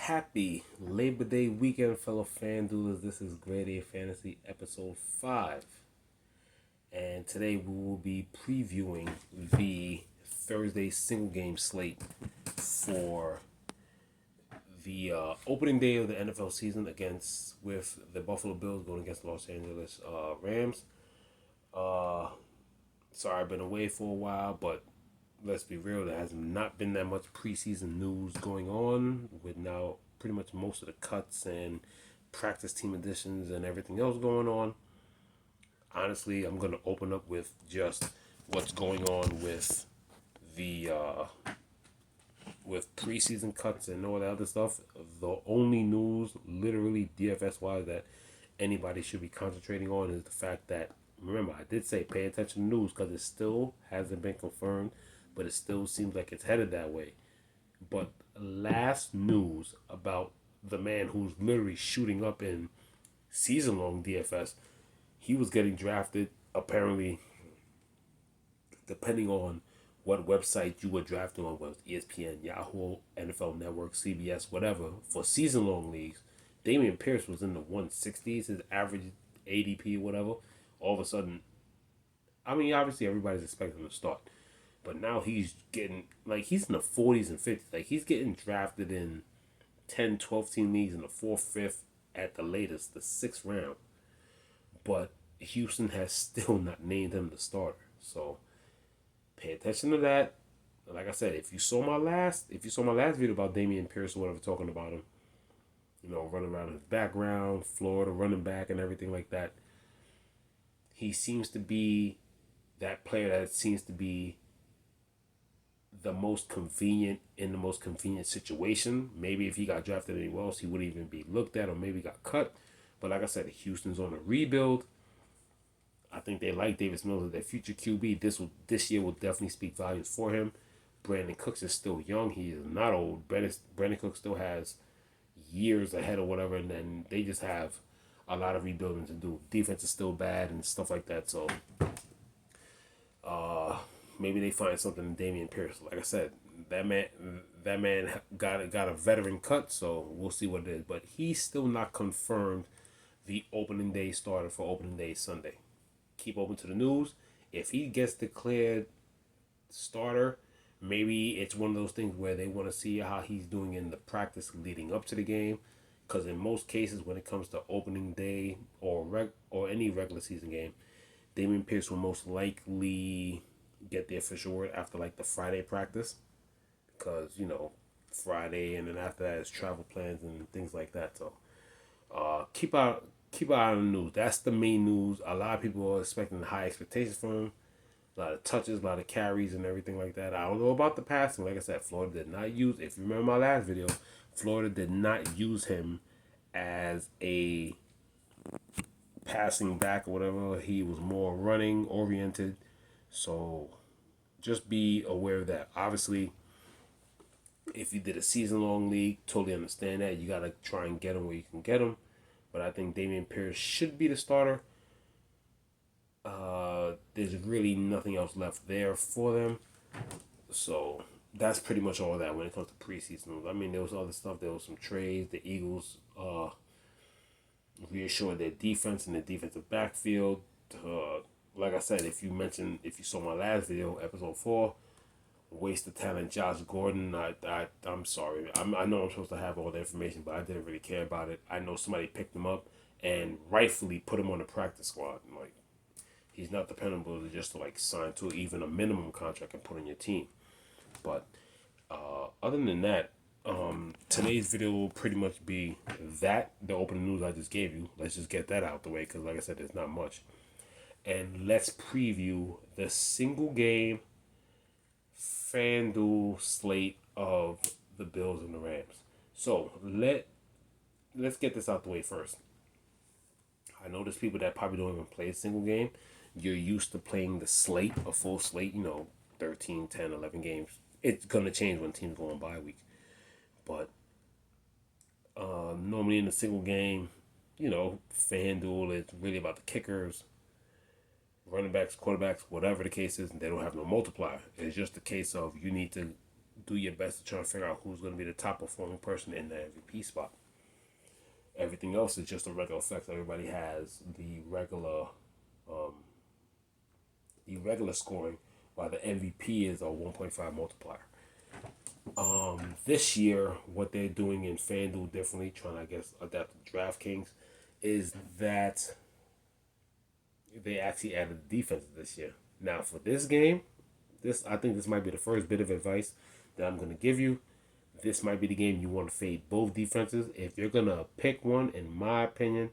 Happy Labor Day weekend, fellow fan duelers. This is Grade A Fantasy episode 5. And today we will be previewing the Thursday single game slate for the opening day of the NFL season against with the Buffalo Bills going against the Los Angeles Rams. Sorry, I've been away for a while, but let's be real, there has not been that much preseason news going on with now pretty much most of the cuts and practice team additions and everything else going on. Honestly, I'm going to open up with just what's going on the with preseason cuts and all that other stuff. The only news, literally DFS wise, that anybody should be concentrating on is the fact that, remember, I did say pay attention to news because it still hasn't been confirmed, but it still seems like it's headed that way. But last news about the man who's literally shooting up in season long DFS, he was getting drafted apparently, depending on what website you were drafting on, was ESPN, Yahoo, NFL Network, CBS, whatever, for season long leagues. Damian Pierce was in the 160s, his average ADP, whatever. All of a sudden, I mean, obviously everybody's expecting him to start, but now he's getting, like, he's in the 40s and 50s. Like, he's getting drafted in 10, 12 team leagues in the 4th, 5th, at the latest, the 6th round. But Houston has still not named him the starter. So pay attention to that. Like I said, if you saw my last video about Damian Pierce or whatever, talking about him, running around his background, Florida running back and everything like that, he seems to be that player that seems to be the most convenient in the most convenient situation. Maybe if he got drafted anywhere else, he wouldn't even be looked at, or maybe got cut. But like I said, Houston's on a rebuild. I think they like Davis Mills as their future QB. This year will definitely speak volumes for him. Brandon Cooks is still young. He is not old. Brandon Cooks still has years ahead or whatever, and then they just have a lot of rebuilding to do. Defense is still bad and stuff like that. So maybe they find something in Damian Pierce. Like I said, that man got a veteran cut, so we'll see what it is. But he's still not confirmed the opening day starter for opening day Sunday. Keep open to the news. If he gets declared starter, maybe it's one of those things where they want to see how he's doing in the practice leading up to the game. Because in most cases, when it comes to opening day or any regular season game, Damian Pierce will most likely get the official word after like the Friday practice, because Friday, and then after that is travel plans and things like that. So keep an eye on the news. That's the main news. A lot of people are expecting high expectations from him. A lot of touches, a lot of carries, and everything like that. I don't know about the passing. Like I said, Florida did not use. If you remember my last video, Florida did not use him as a passing back or whatever. He was more running oriented. So just be aware of that. Obviously, if you did a season long league, totally understand that. You got to try and get him where you can get him. But I think Damian Pierce should be the starter. There's really nothing else left there for them. So that's pretty much all that when it comes to preseason. I mean, there was other stuff. There was some trades. The Eagles reassured their defense and their defensive backfield. Like I said, if you saw my last video, episode 4, waste of talent, Josh Gordon. I'm sorry. I know I'm supposed to have all the information, but I didn't really care about it. I know somebody picked him up and rightfully put him on the practice squad. Like, he's not dependable to like sign to even a minimum contract and put on your team. But other than that, today's video will pretty much be the opening news I just gave you. Let's just get that out the way, because like I said, there's not much. And let's preview the single game Fan Duel slate of the Bills and the Rams. So let's get this out the way first. I know there's people that probably don't even play a single game. You're used to playing the slate, a full slate, 13, 10, 11 games. It's going to change when teams go on bye week. But normally in a single game, Fan Duel is really about the kickers, running backs, quarterbacks, whatever the case is, and they don't have no multiplier. It's just a case of you need to do your best to try and figure out who's going to be the top performing person in the MVP spot. Everything else is just a regular effect. Everybody has the regular scoring, while the MVP is a 1.5 multiplier. This year, what they're doing in Fan Duel differently, trying to, I guess, adapt to DraftKings, is that they actually added defense this year. Now, for this game, I think this might be the first bit of advice that I'm going to give you. This might be the game you want to fade both defenses. If you're going to pick one, in my opinion,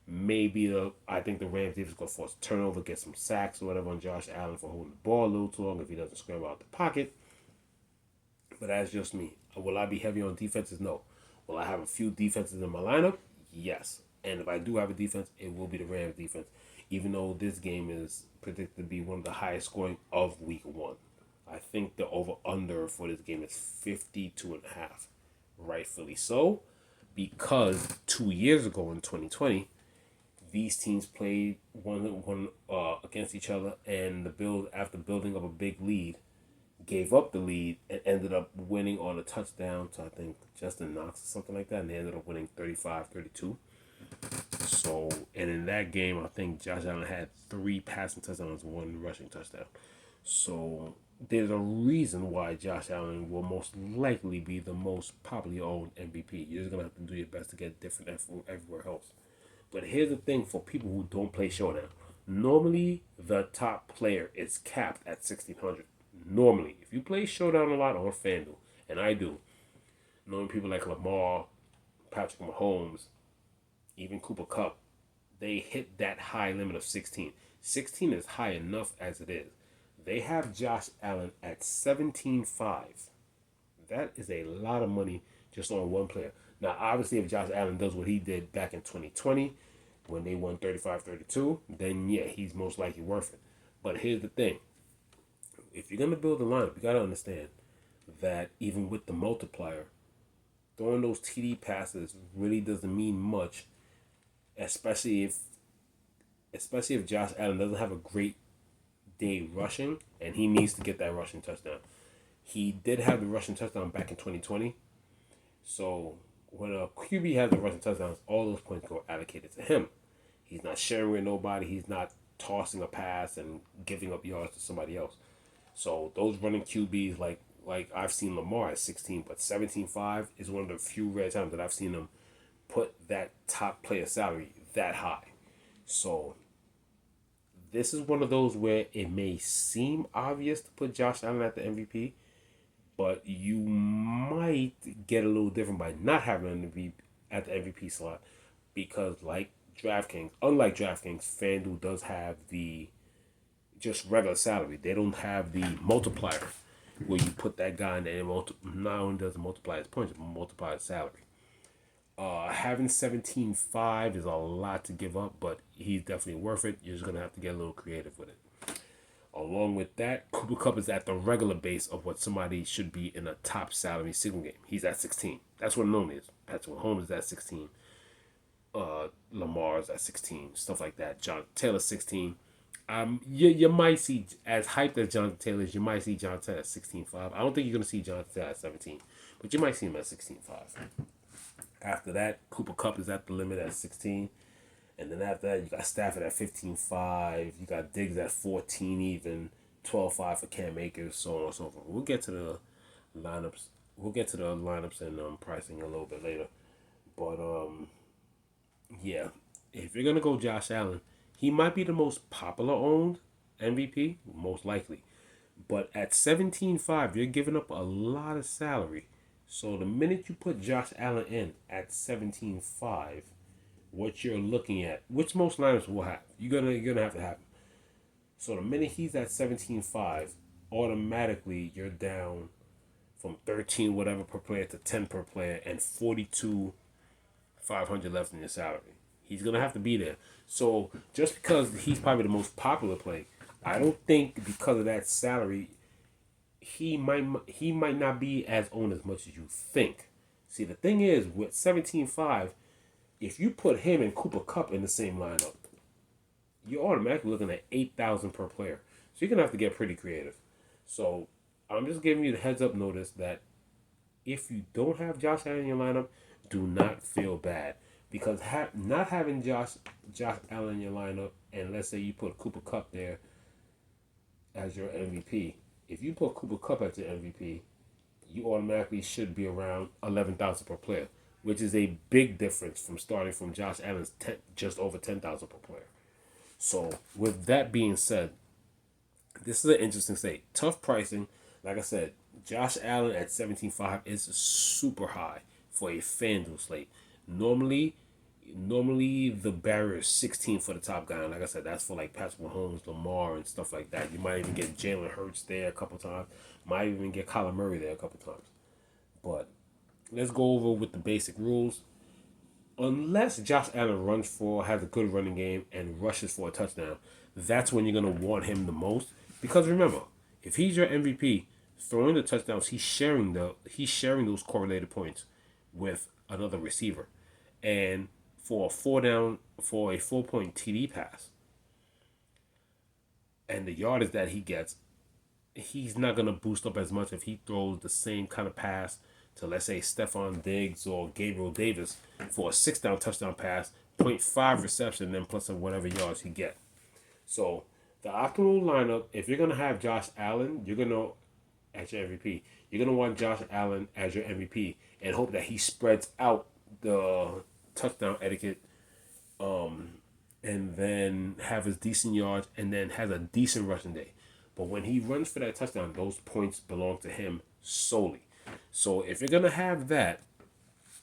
I think the Rams defense is going to force a turnover, get some sacks or whatever on Josh Allen for holding the ball a little too long if he doesn't scramble out the pocket. But that's just me. Will I be heavy on defenses? No. Will I have a few defenses in my lineup? Yes. And if I do have a defense, it will be the Rams defense, even though this game is predicted to be one of the highest scoring of week one. I think the over-under for this game is 52.5. Rightfully so, because 2 years ago in 2020, these teams played one against each other, and the Bills, after building up a big lead, gave up the lead and ended up winning on a touchdown to, I think, Justin Knox or something like that, and they ended up winning 35-32. So, and in that game, I think Josh Allen had 3 passing touchdowns, 1 rushing touchdown. So, there's a reason why Josh Allen will most likely be the most popularly owned MVP. You're just going to have to do your best to get different from everywhere else. But here's the thing for people who don't play Showdown. Normally, the top player is capped at 1,600. Normally, if you play Showdown a lot on FanDuel, and I do, knowing people like Lamar, Patrick Mahomes, even Cooper Kupp, they hit that high limit of 16. 16 is high enough as it is. They have Josh Allen at 17.5. That is a lot of money just on one player. Now, obviously, if Josh Allen does what he did back in 2020, when they won 35-32, then yeah, he's most likely worth it. But here's the thing. If you're going to build a lineup, you got to understand that even with the multiplier, throwing those TD passes really doesn't mean much, especially if Josh Allen doesn't have a great day rushing, and he needs to get that rushing touchdown. He did have the rushing touchdown back in 2020. So when a QB has the rushing touchdowns, all those points go allocated to him. He's not sharing with nobody. He's not tossing a pass and giving up yards to somebody else. So those running QBs, like I've seen Lamar at 16, but 17.5 is one of the few rare times that I've seen him put that top player salary that high. So this is one of those where it may seem obvious to put Josh Allen at the MVP, but you might get a little different by not having him at the MVP slot, because unlike DraftKings, FanDuel does have the just regular salary. They don't have the multiplier where you put that guy in there and not only does it multiply his points, but multiply his salary. Having 17.5 is a lot to give up, but he's definitely worth it. You're just going to have to get a little creative with it. Along with that, Cooper Kupp is at the regular base of what somebody should be in a top salary single game. He's at 16. That's what known is. Patrick Mahomes is at 16. Lamar's at 16. Stuff like that. John Taylor 16. You might see, as hyped as Jonathan Taylor is, you might see Jonathan Taylor at 16.5. I don't think you're going to see Jonathan Taylor at 17, but you might see him at 16.5. After that, Cooper Kupp is at the limit at 16. And then after that, you got Stafford at 15.5. You got Diggs at 14 even. 12.5 for Cam Akers, so on and so forth. We'll get to the lineups and pricing a little bit later. But, yeah. If you're going to go Josh Allen, he might be the most popular owned MVP, most likely. But at 17.5, you're giving up a lot of salary. So the minute you put Josh Allen in at 17.5, what you're looking at, which most lineups will have, you're gonna have to have him. So the minute he's at 17.5, automatically you're down from 13 whatever per player to 10 per player and 42,500 left in your salary. He's gonna have to be there. So just because he's probably the most popular play, I don't think because of that salary, he might not be as owned as much as you think. See, the thing is, with 17.5, if you put him and Cooper Kupp in the same lineup, you're automatically looking at 8,000 per player. So you're gonna have to get pretty creative. So I'm just giving you the heads up notice that if you don't have Josh Allen in your lineup, do not feel bad because not having Josh Allen in your lineup, and let's say you put Cooper Cup there as your MVP. If you put Cooper Cup as your MVP, you automatically should be around 11,000 per player, which is a big difference from starting from Josh Allen's just over 10,000 per player. So with that being said, this is an interesting state. Tough pricing. Like I said, Josh Allen at 17.5 is super high for a FanDuel slate. Normally, normally the barrier is 16 for the top guy. And like I said, that's for like Patrick Mahomes, Lamar, and stuff like that. You might even get Jalen Hurts there a couple times. Might even get Kyler Murray there a couple times. But let's go over with the basic rules. Unless Josh Allen runs for, has a good running game, and rushes for a touchdown, that's when you're going to want him the most. Because remember, if he's your MVP, throwing the touchdowns, he's sharing those correlated points with another receiver. And for a 4 point TD pass, and the yardage that he gets, he's not gonna boost up as much if he throws the same kind of pass to, let's say, Stephon Diggs or Gabriel Davis for a 6 down touchdown pass, point 0.5 reception, then plus whatever yards he get. So the optimal lineup, if you're gonna have Josh Allen, you're gonna as your MVP, you're gonna want Josh Allen as your MVP and hope that he spreads out the touchdown etiquette, and then have his decent yards and then has a decent rushing day. But when he runs for that touchdown, those points belong to him solely. So if you're gonna have that,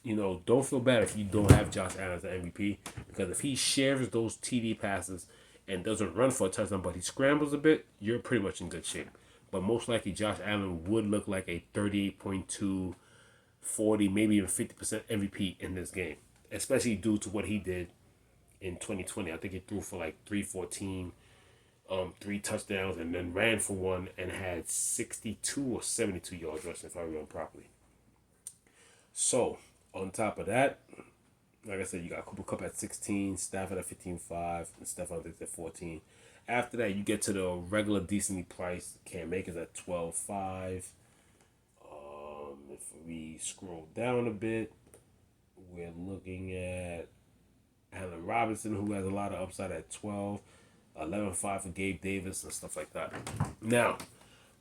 don't feel bad if you don't have Josh Allen as an MVP, because if he shares those TD passes and doesn't run for a touchdown, but he scrambles a bit, you're pretty much in good shape. But most likely, Josh Allen would look like a 38.2, 40, maybe even 50% MVP in this game, especially due to what he did in 2020. I think he threw for like 314, 3 touchdowns, and then ran for one and had 62 or 72 yards rushing, if I remember properly. So, on top of that, like I said, you got Cooper Cup at 16, Stafford at 15.5, and Stephon Diggs at 14. After that, you get to the regular decently priced Cam Akers at 12.5. If we scroll down a bit, we're looking at Allen Robinson, who has a lot of upside at 12, 11.5 for Gabe Davis, and stuff like that. Now,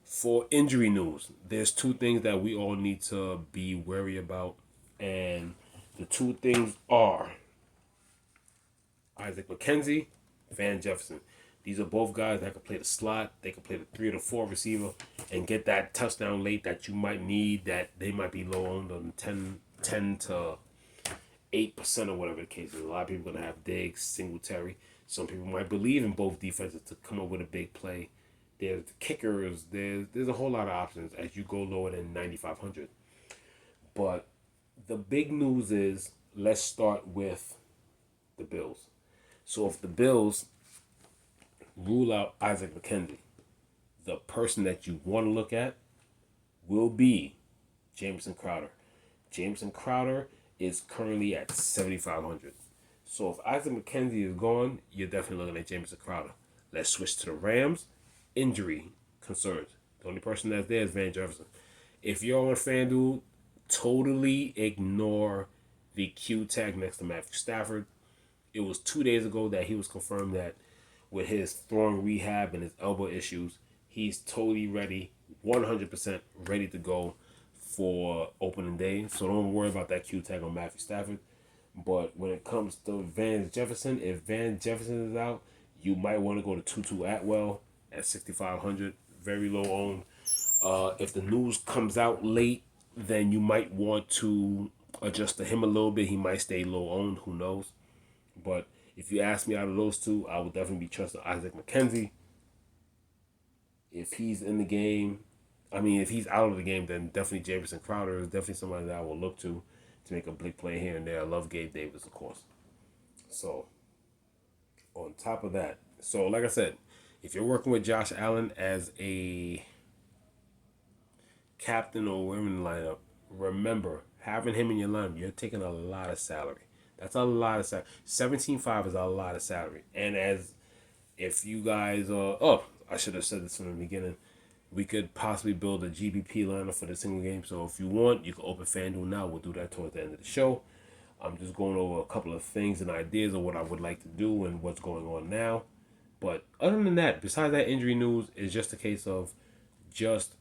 for injury news, there's two things that we all need to be wary about, and the two things are Isaac McKenzie, Van Jefferson. These are both guys that can play the slot. They can play the 3 or the 4 receiver and get that touchdown late that you might need, that they might be low owned on 10 to 8% or whatever the case is. A lot of people are going to have Diggs, Singletary. Some people might believe in both defenses to come up with a big play. There's kickers. There's a whole lot of options as you go lower than 9,500. But the big news is, let's start with the Bills. So if the Bills rule out Isaac McKenzie, the person that you want to look at will be Jamison Crowder. Jamison Crowder is currently at 7,500. So if Isaac McKenzie is gone, you're definitely looking at Jamison Crowder. Let's switch to the Rams. Injury concerns. The only person that's there is Van Jefferson. If you're on FanDuel, totally ignore the Q tag next to Matthew Stafford. It was 2 days ago that he was confirmed that with his throwing rehab and his elbow issues, he's totally ready, 100% ready to go for opening day. So don't worry about that Q tag on Matthew Stafford. But when it comes to Van Jefferson, if Van Jefferson is out, you might want to go to Tutu Atwell at 6,500, very low owned. If the news comes out late, then you might want to adjust to him a little bit. He might stay low owned, who knows. But if you ask me, out of those two, I would definitely be trusting Isaac McKenzie. If he's in the game, if he's out of the game, then definitely Jamison Crowder is definitely somebody that I will look to make a big play here and there. I love Gabe Davis, of course. So, on top of that, so like I said, if you're working with Josh Allen as a captain or women lineup, remember, having him in your lineup, you're taking a lot of salary. That's a lot of salary. 17.5 is a lot of salary. And as if you guys I should have said this from the beginning. we could possibly build a GBP lineup for the single game. So if you want, you can open Fan Duel now. We'll do that towards the end of the show. I'm just going over a couple of things and ideas of what I would like to do and what's going on now. But other than that, besides that injury news, it's just a case of just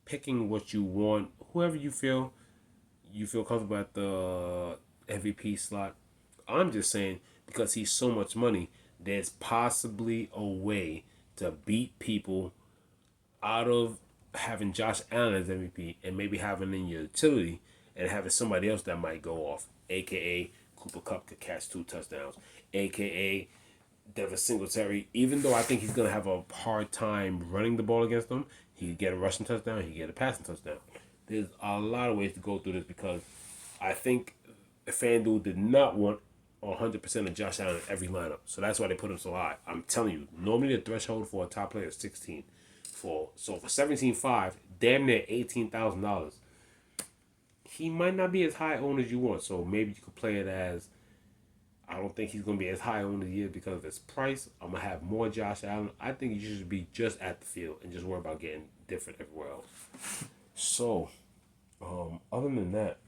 picking what you want, whoever you feel comfortable at the MVP slot. I'm just saying because he's so much money, there's possibly a way to beat people out of having Josh Allen as MVP and maybe having in your utility and having somebody else that might go off, aka Cooper Kupp could catch 2 touchdowns, aka Devin Singletary. Even though I think he's gonna have a hard time running the ball against them, he could get a rushing touchdown, he could get a passing touchdown. There's a lot of ways to go through this because I think FanDuel did not want 100% of Josh Allen in every lineup. So that's why they put him so high. I'm telling you, normally the threshold for a top player is 16. So for 17.5, damn near $18,000. He might not be as high owned as you want. So maybe you could play it as I don't think he's gonna be as high owned this year because of his price. I'm gonna have more Josh Allen. I think you should be just at the field and just worry about getting different everywhere else. So, other than that,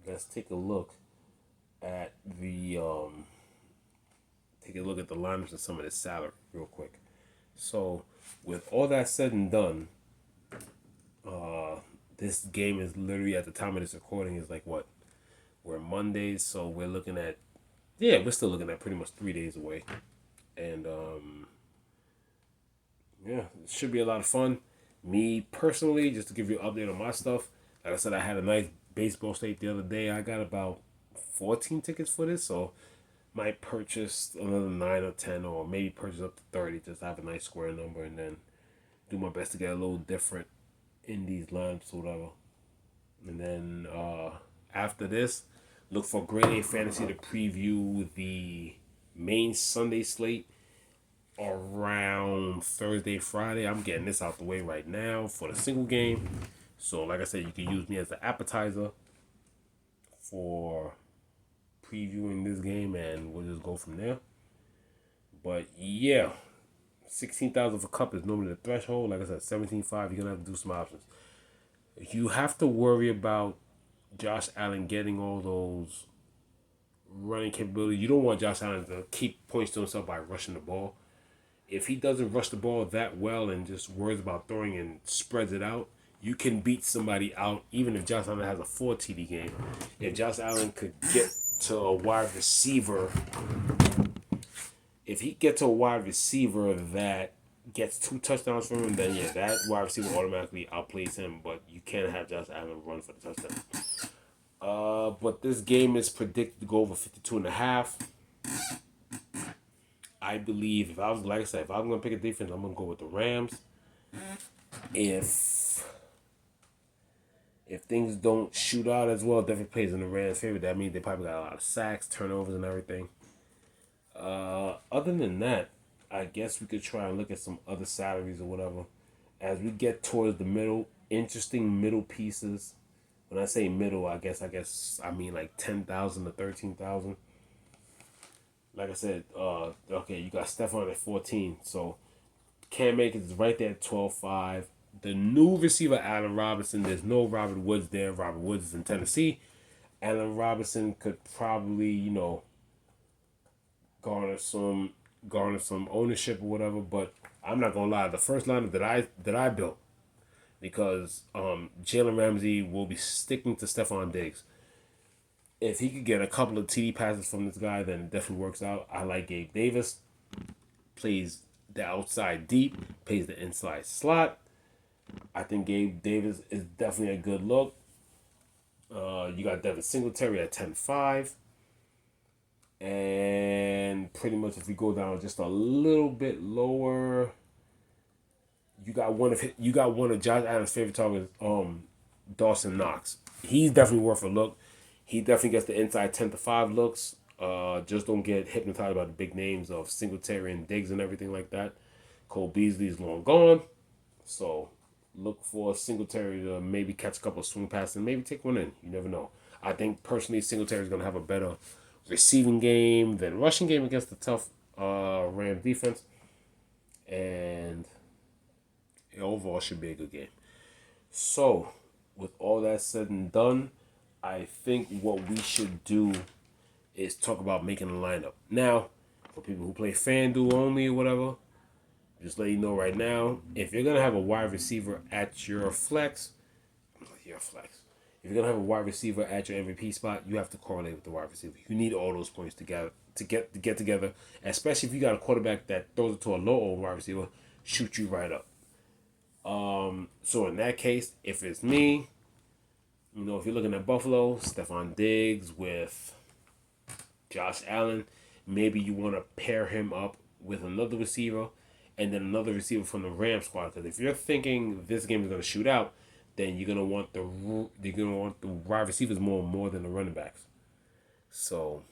let's take a look at the lineups and some of the salary real quick. So, with all that said and done, this game is literally at the time of this recording is like what? We're Mondays, so we're looking at we're still looking at pretty much 3 days away. And it should be a lot of fun. Me personally, just to give you an update on my stuff, like I said, I had a nice baseball state the other day. I got about 14 tickets for this, so might purchase another 9 or 10 or maybe purchase up to 30 just to have a nice square number and then do my best to get a little different in these lineups or whatever. And then after this, look for Grade A Fantasy to preview the main Sunday slate around Thursday, Friday. I'm getting this out the way right now for the single game. So like I said, you can use me as an appetizer for previewing this game and we'll just go from there. But yeah, 16,000 for Cup is normally the threshold. Like I said, 17.5, you're going to have to do some options. You have to worry about Josh Allen getting all those running capability. You don't want Josh Allen to keep points to himself by rushing the ball. If he doesn't rush the ball that well and just worries about throwing and spreads it out, you can beat somebody out even if Josh Allen has a 4 TD game. If Josh Allen could get to a wide receiver, that gets 2 touchdowns from him, then that wide receiver automatically outplays him, but you can't have Josh Allen run for the touchdown. But this game is predicted to go over 52.5. I believe if I'm going to pick a defense, I'm going to go with the Rams. If things don't shoot out as well, it definitely plays in the Rams' favor. That means they probably got a lot of sacks, turnovers, and everything. Other than that, I guess we could try and look at some other salaries or whatever. As we get towards the middle, interesting middle pieces. When I say middle, I guess I mean like 10,000 to 13,000. Like I said, okay, you got Stephon at 14. So Cam Akers is right there at 12.5. The new receiver, Allen Robinson, there's no Robert Woods there. Robert Woods is in Tennessee. Allen Robinson could probably, garner some ownership or whatever, but I'm not gonna lie, the first lineup that I built, because Jalen Ramsey will be sticking to Stephon Diggs. If he could get a couple of TD passes from this guy, then it definitely works out. I like Gabe Davis. Plays the outside deep, plays the inside slot. I think Gabe Davis is definitely a good look. You got Devin Singletary at 10.5. And pretty much if we go down just a little bit lower, you got one of Josh Allen's favorite targets, Dawson Knox. He's definitely worth a look. He definitely gets the inside 10-5 looks. Just don't get hypnotized by the big names of Singletary and Diggs and everything like that. Cole Beasley's long gone. So look for Singletary to maybe catch a couple of swing passes and maybe take one in. You never know. I think personally Singletary is going to have a better receiving game than rushing game against the tough Rams defense. And overall should be a good game. So, with all that said and done, I think what we should do is talk about making a lineup. Now, for people who play FanDuel only or whatever, just let you know right now, if you're gonna have a wide receiver at your flex. If you're gonna have a wide receiver at your MVP spot, you have to correlate with the wide receiver. You need all those points together to get together, especially if you got a quarterback that throws it to a low old wide receiver, shoot you right up. So in that case, if it's me, if you're looking at Buffalo, Stephon Diggs with Josh Allen, maybe you want to pair him up with another receiver and then another receiver from the Ram squad. Because if you're thinking this game is going to shoot out, then you're gonna want the wide receivers more than the running backs. So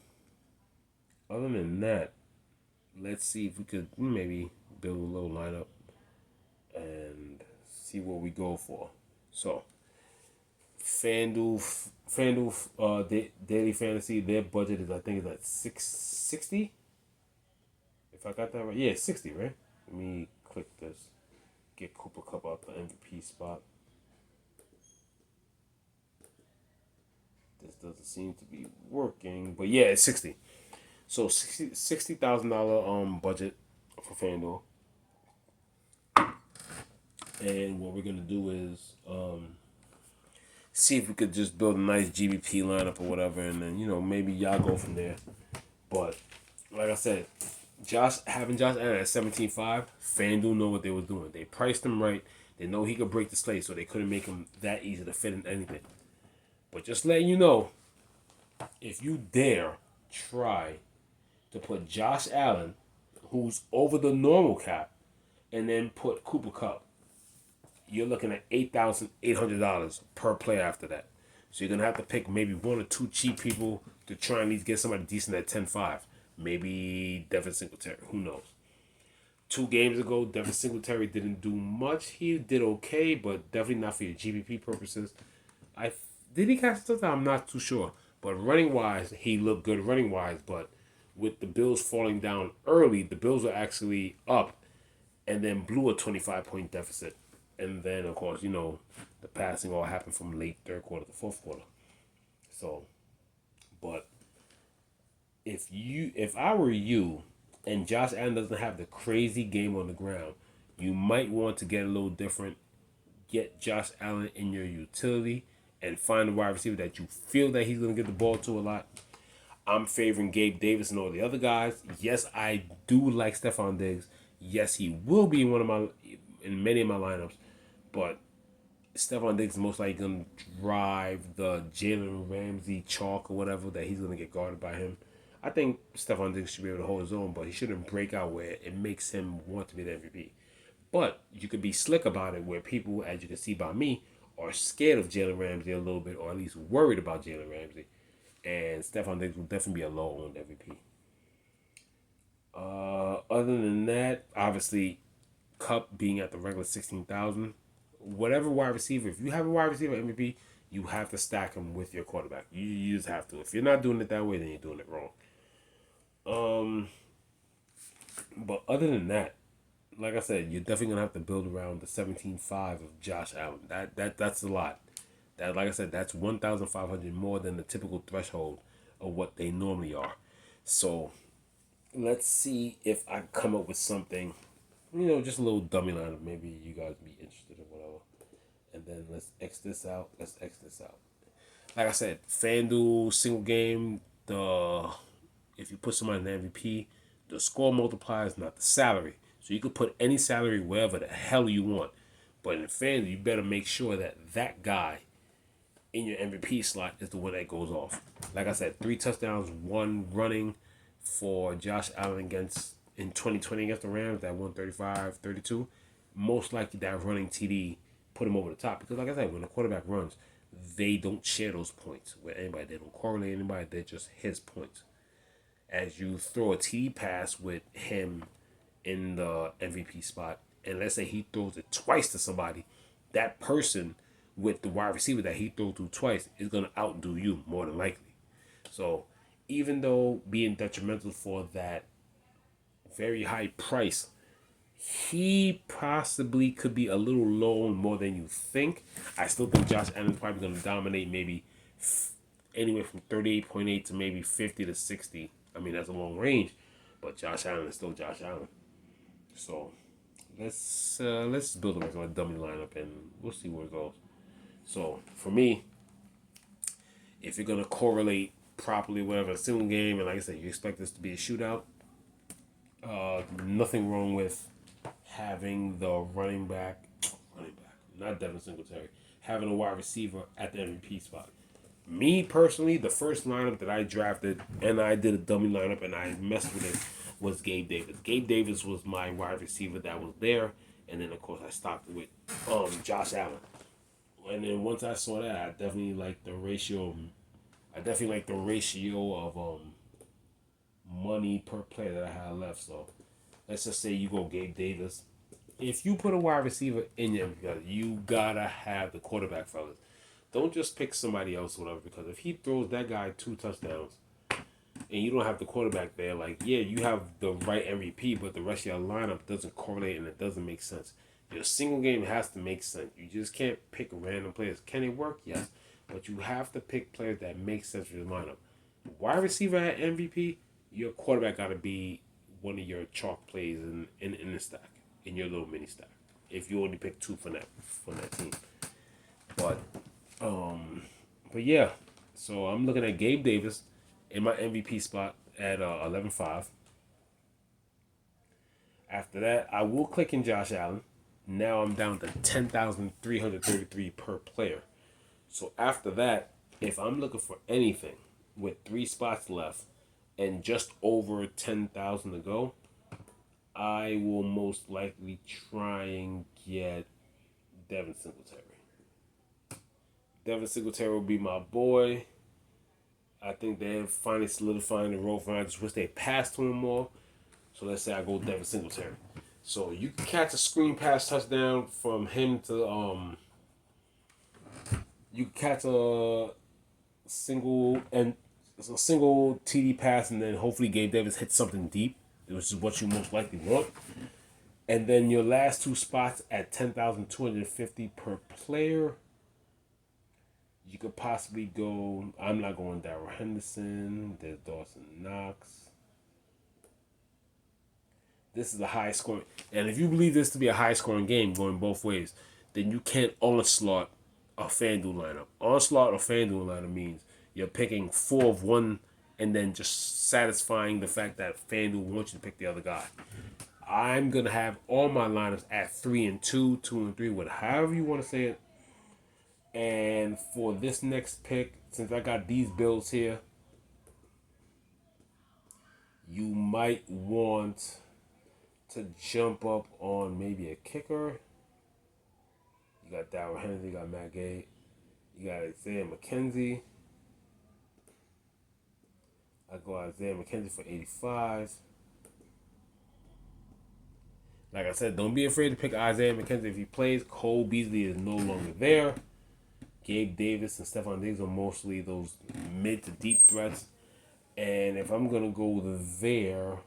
other than that, let's see if we could maybe build a little lineup and see what we go for. So FanDuel, daily fantasy, their budget is I think is at 660. If I got that right, yeah, 60, right? Let me click this. Get Cooper Cup out the MVP spot. This doesn't seem to be working, but yeah, it's 60. So $60,000 budget for FanDuel, and what we're gonna do is see if we could just build a nice GBP lineup or whatever, and then maybe y'all go from there. But like I said, having Josh Allen at 17.5, FanDuel know what they was doing. They priced him right. They know he could break the slate, so they couldn't make him that easy to fit in anything. But just letting you know, if you dare try to put Josh Allen, who's over the normal cap, and then put Cooper Cup, you're looking at $8,800 per player after that. So you're going to have to pick maybe one or two cheap people to try and at least get somebody decent at 10.5. Maybe Devin Singletary. Who knows? 2 games ago, Devin Singletary didn't do much. He did okay, but definitely not for your GPP purposes. Did he catch something? I'm not too sure. But running wise, he looked good running wise. But with the Bills falling down early, the Bills were actually up and then blew a 25-point deficit. And then, of course, the passing all happened from late third quarter to fourth quarter. So, but if I were you and Josh Allen doesn't have the crazy game on the ground, you might want to get a little different. Get Josh Allen in your utility and find a wide receiver that you feel that he's going to get the ball to a lot. I'm favoring Gabe Davis and all the other guys. Yes, I do like Stephon Diggs. Yes, he will be in many of my lineups, but Stephon Diggs is most likely going to drive the Jalen Ramsey chalk or whatever that he's going to get guarded by him. I think Stephon Diggs should be able to hold his own, but he shouldn't break out where it makes him want to be the MVP. But you could be slick about it where people, as you can see by me, are scared of Jalen Ramsey a little bit, or at least worried about Jalen Ramsey. And Stephon Diggs will definitely be a low-owned MVP. Other than that, obviously, Cup being at the regular 16,000. Whatever wide receiver, if you have a wide receiver MVP, you have to stack him with your quarterback. You just have to. If you're not doing it that way, then you're doing it wrong. But other than that, like I said, you're definitely gonna have to build around the 17.5 of Josh Allen. That's a lot. That, like I said, that's 1,500 more than the typical threshold of what they normally are. So let's see if I come up with something, just a little dummy lineup. Maybe you guys be interested or whatever. And then let's X this out. Like I said, FanDuel single game. If you put somebody in the MVP, the score multiplier is not the salary. So you could put any salary wherever the hell you want. But in FanDuel, you better make sure that guy in your MVP slot is the one that goes off. Like I said, 3 touchdowns, 1 running for Josh Allen in 2020 against the Rams, that 135-32. Most likely that running TD put him over the top. Because like I said, when a quarterback runs, they don't share those points with anybody. They don't correlate anybody. They're just his points. As you throw a TD pass with him in the MVP spot, and let's say he throws it twice to somebody, that person with the wide receiver that he threw to twice is going to outdo you more than likely. So even though being detrimental for that very high price, He possibly could be a little low more than you think. I still think Josh Allen's probably going to dominate maybe anywhere from 38.8 to maybe 50 to 60. I mean, that's a long range, but Josh Allen is still Josh Allen. So let's build a dummy lineup and we'll see where it goes. So for me, if you're gonna correlate properly, whatever, a single game, and like I said, you expect this to be a shootout, nothing wrong with having the running back, not Devin Singletary, having a wide receiver at the MVP spot. Me personally, the first lineup that I drafted and I did a dummy lineup and I messed with it was Gabe Davis. Gabe Davis was my wide receiver that was there, and then of course I stopped with Josh Allen. And then once I saw that, I definitely like the ratio. I definitely like the ratio of money per player that I had left. So let's just say you go Gabe Davis. If you put a wide receiver in your, you gotta have the quarterback, fellas. Don't just pick somebody else, whatever. Because if he throws that guy 2 touchdowns, and you don't have the quarterback there, like yeah, you have the right MVP, but the rest of your lineup doesn't correlate and it doesn't make sense. Your single game has to make sense. You just can't pick random players. Can it work? Yes, but you have to pick players that make sense for your lineup. Wide receiver at MVP, your quarterback got to be one of your chalk plays in the stack, in your little mini stack. If you only pick 2 for that team, but um, but yeah, so I'm looking at Gabe Davis in my MVP spot at 11.5. After that, I will click in Josh Allen. Now I'm down to 10,333 per player. So after that, if I'm looking for anything with 3 spots left and just over 10,000 to go, I will most likely try and get Devin Singletary. Devin Singletary will be my boy. I think they're finally solidifying the role for him. I just wish they passed to him more. So let's say I go Devin Singletary. So you can catch a screen pass touchdown from him to you can catch a single TD pass and then hopefully Gabe Davis hits something deep, which is what you most likely want. And then your last 2 spots at 10,250 per player. You could possibly go. I'm not going Darrell Henderson. There's Dawson Knox. This is a high scoring, and if you believe this to be a high scoring game going both ways, then you can't onslaught a Fan Duel lineup. Onslaught or Fan Duel lineup means you're picking 4 of one, and then just satisfying the fact that Fan Duel wants you to pick the other guy. I'm gonna have all my lineups at 3 and 2, 2 and 3, whatever however you want to say it. And for this next pick, since I got these Bills here, you might want to jump up on maybe a kicker. You got Darrell Henderson, you got Matt Gay, you got Isaiah McKenzie. I go Isaiah McKenzie for 85. Like I said, don't be afraid to pick Isaiah McKenzie if he plays. Cole Beasley is no longer there. Gabe Davis and Stephon Diggs are mostly those mid to deep threats. And if I'm going to go there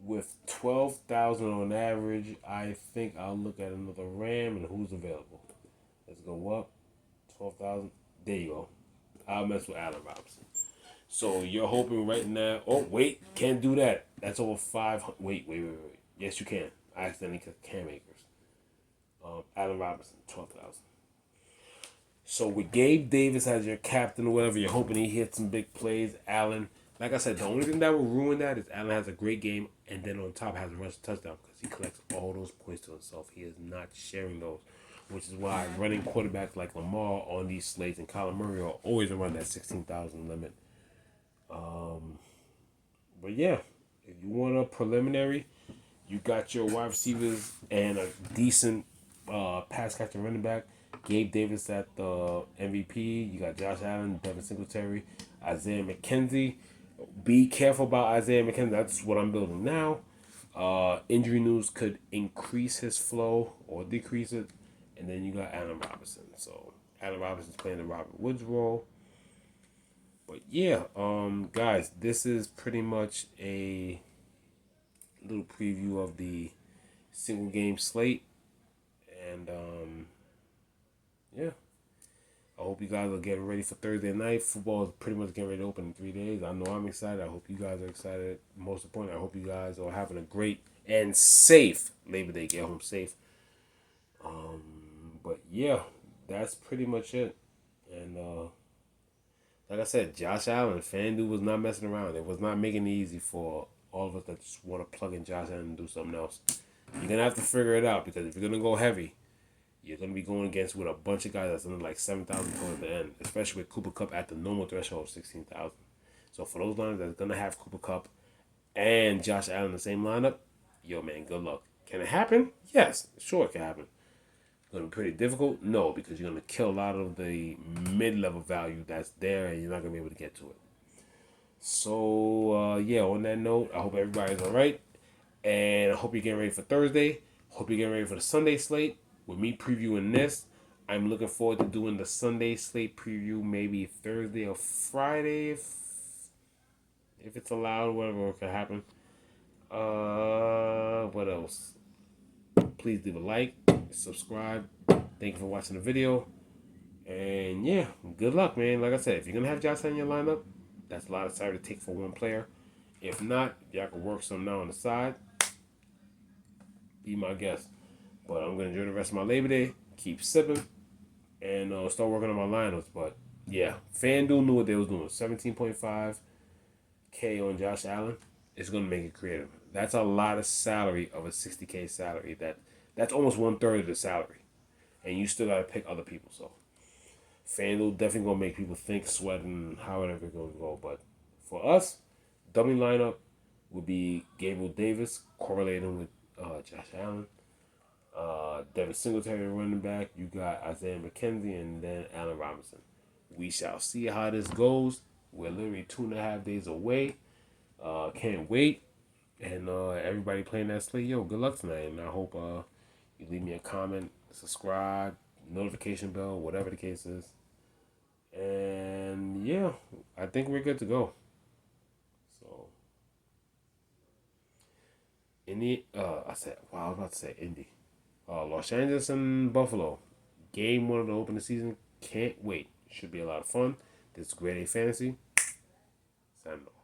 with 12,000 on average, I think I'll look at another Ram and who's available. Let's go up. 12,000. There you go. I'll mess with Allen Robinson. So you're hoping right now. Oh, wait. Can't do that. That's over 500. Wait. Yes, you can. I accidentally clicked Cam Akers. Allen Robinson, 12,000. So with Gabe Davis as your captain or whatever, you're hoping he hits some big plays. Allen, like I said, the only thing that will ruin that is Allen has a great game and then on top has a rush touchdown because he collects all those points to himself. He is not sharing those, which is why running quarterbacks like Lamar on these slates and Kyler Murray are always around that 16,000 limit. But yeah, if you want a preliminary, you got your wide receivers and a decent pass catching running back. Gabe Davis at the MVP. You got Josh Allen, Devin Singletary, Isaiah McKenzie. Be careful about Isaiah McKenzie. That's what I'm building now. Injury news could increase his flow or decrease it. And then you got Allen Robinson. So Allen Robinson's playing the Robert Woods role. But yeah, guys, this is pretty much a little preview of the single game slate. And yeah, I hope you guys are getting ready for Thursday night. Football is pretty much getting ready to open in 3 days. I know I'm excited. I hope you guys are excited. Most important, I hope you guys are having a great and safe Labor Day. Get home safe. But yeah, that's pretty much it. And like I said, Josh Allen, FanDuel was not messing around. It was not making it easy for all of us that just want to plug in Josh Allen and do something else. You're gonna have to figure it out because if you're gonna go heavy, you're gonna be going against with a bunch of guys that's under like 7,000 towards the end, especially with Cooper Cup at the normal threshold of 16,000. So for those lines that's gonna have Cooper Cup and Josh Allen in the same lineup, yo man, good luck. Can it happen? Yes, sure it can happen. Gonna be pretty difficult? No, because you're gonna kill a lot of the mid-level value that's there, and you're not gonna be able to get to it. So yeah, on that note, I hope everybody's all right, and I hope you're getting ready for Thursday. Hope you're getting ready for the Sunday slate. With me previewing this, I'm looking forward to doing the Sunday slate preview maybe Thursday or Friday if it's allowed, whatever can happen. What else? Please leave a like, subscribe. Thank you for watching the video. And yeah, good luck, man. Like I said, if you're gonna have Josh in your lineup, that's a lot of salary to take for one player. If not, y'all can work some now on the side. Be my guest. But I'm gonna enjoy the rest of my Labor Day. Keep sipping and start working on my lineups. But yeah, FanDuel knew what they was doing. 17.5K on Josh Allen. It's gonna make it creative. That's a lot of salary of a 60K salary. That's almost 1/3 of the salary, and you still gotta pick other people. So FanDuel definitely gonna make people think, sweat, and however it's gonna go. But for us, dummy lineup would be Gabriel Davis correlating with Josh Allen. Devin Singletary running back. You got Isaiah McKenzie and then Allen Robinson. We shall see how this goes. We're literally 2.5 days away. Can't wait. And everybody playing that slate, yo, good luck tonight. And I hope you leave me a comment, subscribe, notification bell, whatever the case is. And yeah, I think we're good to go. So, Indy, I was about to say Indy. Los Angeles and Buffalo. Game 1 of the opening season. Can't wait. Should be a lot of fun. This is Grade A Fantasy. Signing off.